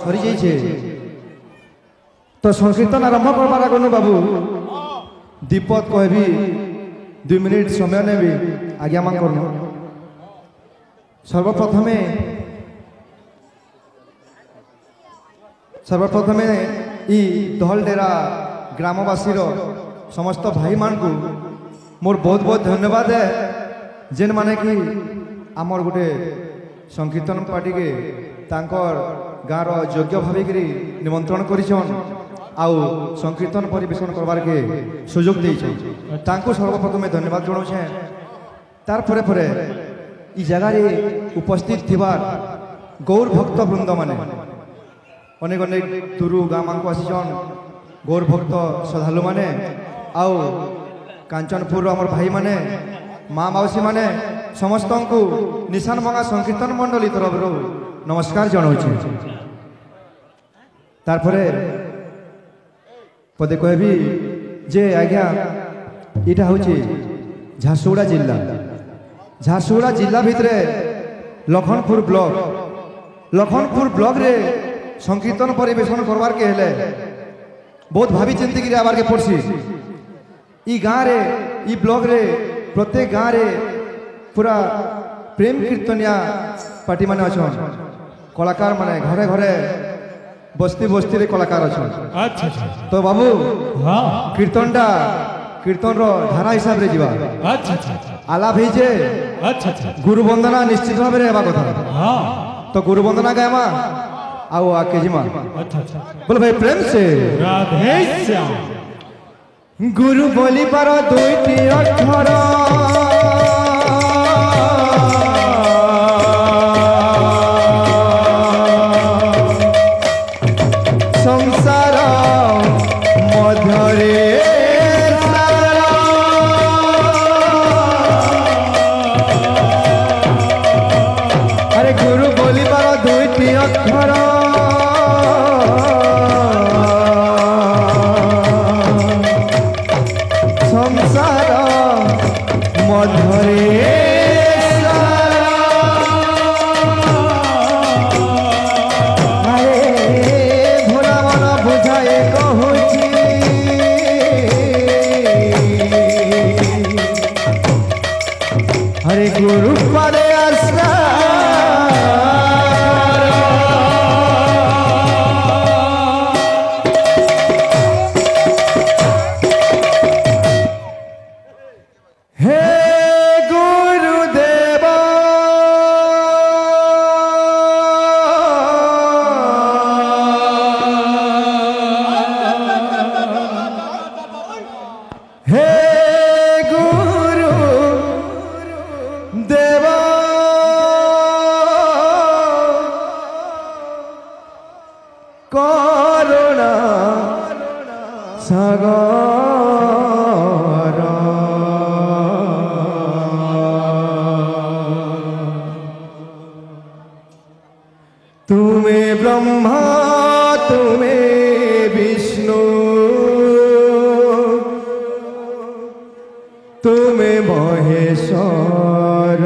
Sorry যাইছে তো সংকীর্তন আরম্ভ করবার আগনু বাবু দীপক কহবি 2 মিনিট সময় নেবি আজ্ঞা মান করনু সর্বপ্রথমে ই দহলডেরা গ্রামবাসীর সমস্ত ভাই মানকু মোর বহুত বহুত ধন্যবাদ है जेन माने कि आमर गोटे संकीर्तन पार्टी के तांकर गाँव योग्य भाविकी निमंत्रण करिछन आउ संकीर्तन परिवेशन करवार के सुजोग देइछन तांको सर्वप्रथमे धन्यवाद जणाउछे तार परे परे ई जगह रे उपस्थित थिबार गौर भक्त वृंद माने अनेक अनेक दूर गाँ मानक आसीछन गौर भक्त श्रद्धालु माने आउ कांचनपुर आमर भाई माने माँ मौसी माने समस्त को निशान भंगा संकीर्तन मंडली तरफ नमस्कार जनाऊँ तारपरे पदे कहबी जे आज्ञा इटा हूँ झारसुगुड़ा जिला भितर लखनपुर ब्लॉक रे संकीर्तन परिवेशन करवार के हेले बहुत भावी चिंतिक आबार के पड़सी ई गाँव रे ई ब्लॉक रे प्रत्येक गाँव रे पूरा प्रेम कीर्तनिया पार्टी माने अछन कलाकार माने घरे घरे बस्ती बस्ती रे कलाकार अछन अच्छा तो बाबू हाँ कीर्तन रो धारा हिसाब रे जीवा अच्छा आलाप जे अच्छा गुरु वंदना निश्चित भाव रे हेबा कथा हाँ तो गुरु वंदना गायमा आओ आके जीमा अच्छा बोल भाई प्रेम से राधे श्याम गुरु बोली पर दुईटी अक्षर संसार मध्यरे अरे गुरु बोली पर दुईटी अक्षर हरे गुरु पदे आस्था हे गुरुदेव हे देवा करुणा सागर तुम्हें ब्रह्मा तुम्हें विष्णु तुम्हें महेश्वर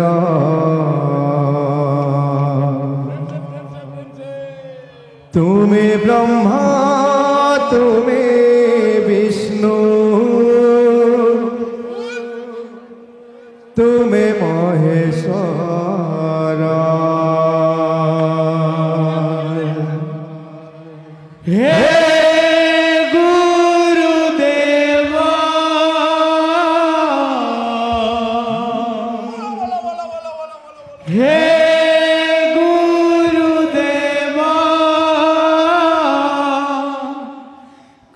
तुम्हें ब्रह्मा तुम्हें विष्णु तुम्हें महेश्वर हे हे गुरुदेवा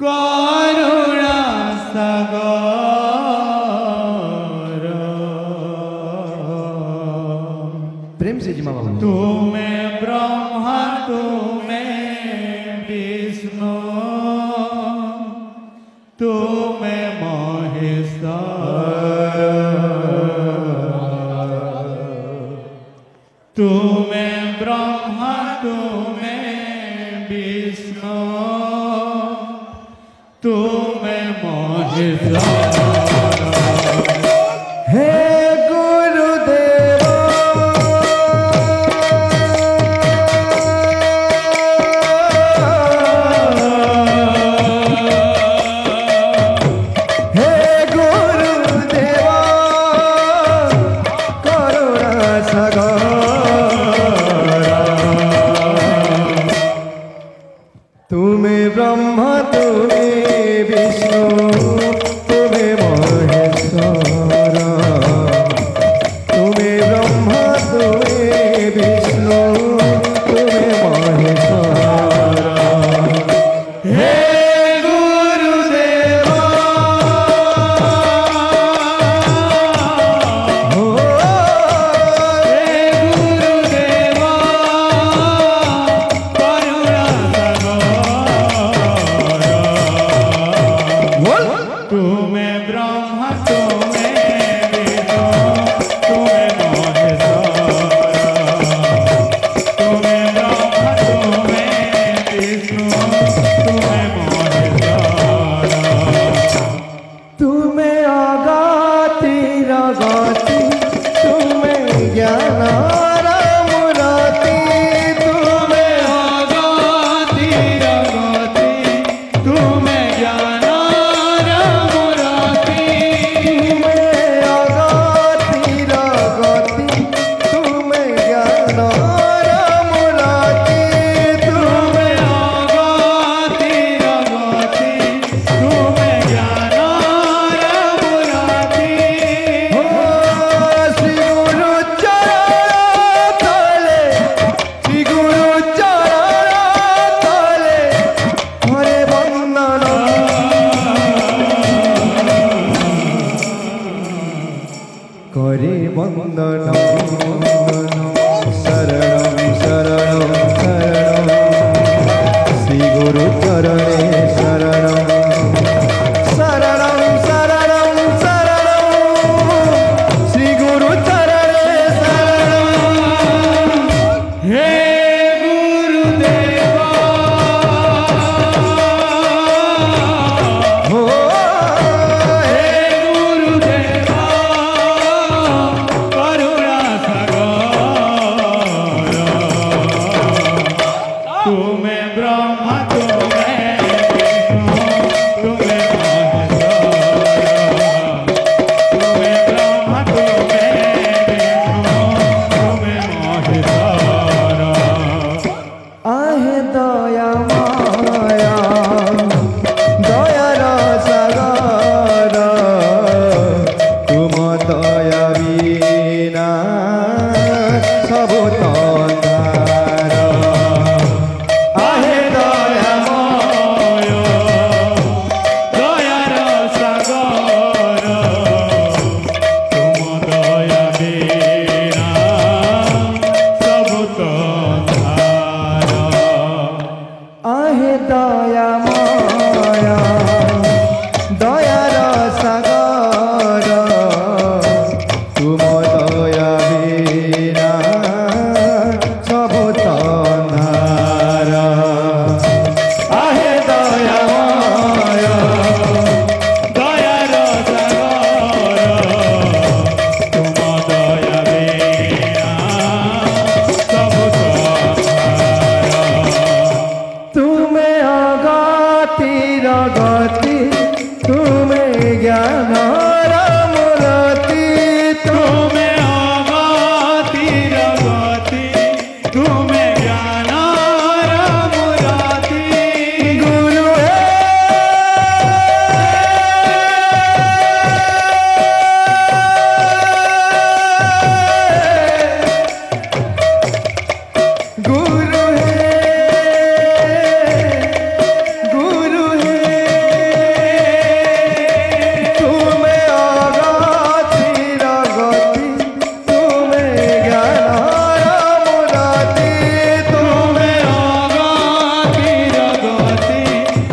करुणा सागर प्रेम से जी मामा तुम्हें ब्रह्मा तुम्हें विष्णु तुम्हें महेश्वर तुम्हें ब्रह्मा तुम्हें विष्णु तुम्हें महेश्वर हे गुरुदेव वंदनम शरणं शरणं शरणं श्री गुरु चरणे शरणं शरणं शरणं शरणं श्री गुरु चरणे शरणं। हे गुरुदेवा हो हे गुरुदेवा करुणा सागर तुम्हें ब्रह्मा तुम्हें विष्णु तुम्हें आहे दया माया दयार सागर तुम दया बिना सब अंधार। आहे दया दयार सागर तुम दया बिना सब तो आहे दया माया दयार सागर तुम दया बिना सब अंधार। आहे दया माया दयार सागर तुम दया बिना सब तो तुम्हें अगतिर गति तुम्हें ज्ञान मूर्ति तुम्हें अगतिर गति तुम्हें ज्ञान मुराति गुरु गुरु गुरु तुम्हें अगतिर गति तुम्हें ज्ञान मूर्ति तुम्हें अगतिर गति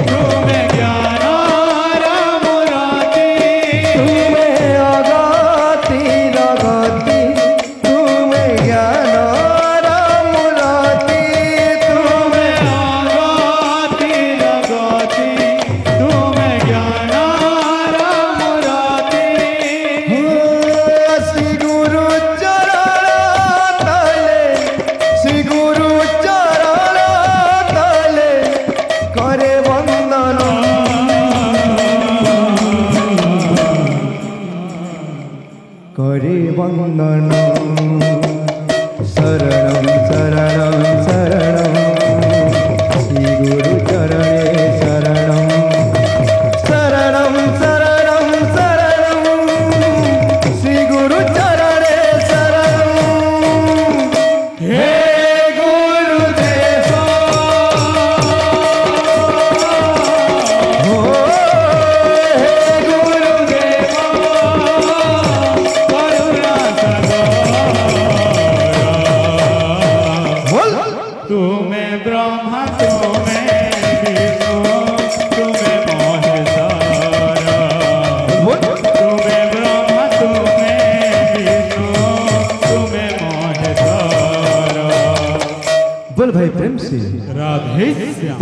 तुम्हें ज्ञान मुराति तुम्हें अगतिर गति तुम्हें ज्ञान मूर्ति तुम्हें अगतिर गति तुम्हें ज्ञान मुराति श्री गुरु चरण तले श्री गुरु चरण तले करे वंदन करे वंदन शरणं शरणं शरणं श्री गुरु चरणे शरणं शरणं शरणं शरणं श्री गुरु चरणे शरणं। हे गुरुदेवा हो हे गुरुदेवा करुणा सागर बोल तुम्हें ब्रह्मा तुम्हें विष्णु तुम्हें महेश्वर बोल तुम्हें ब्रह्मा तुम्हें विष्णु तुम्हें महेश्वर बोल भाई प्रेम से राधे श्याम।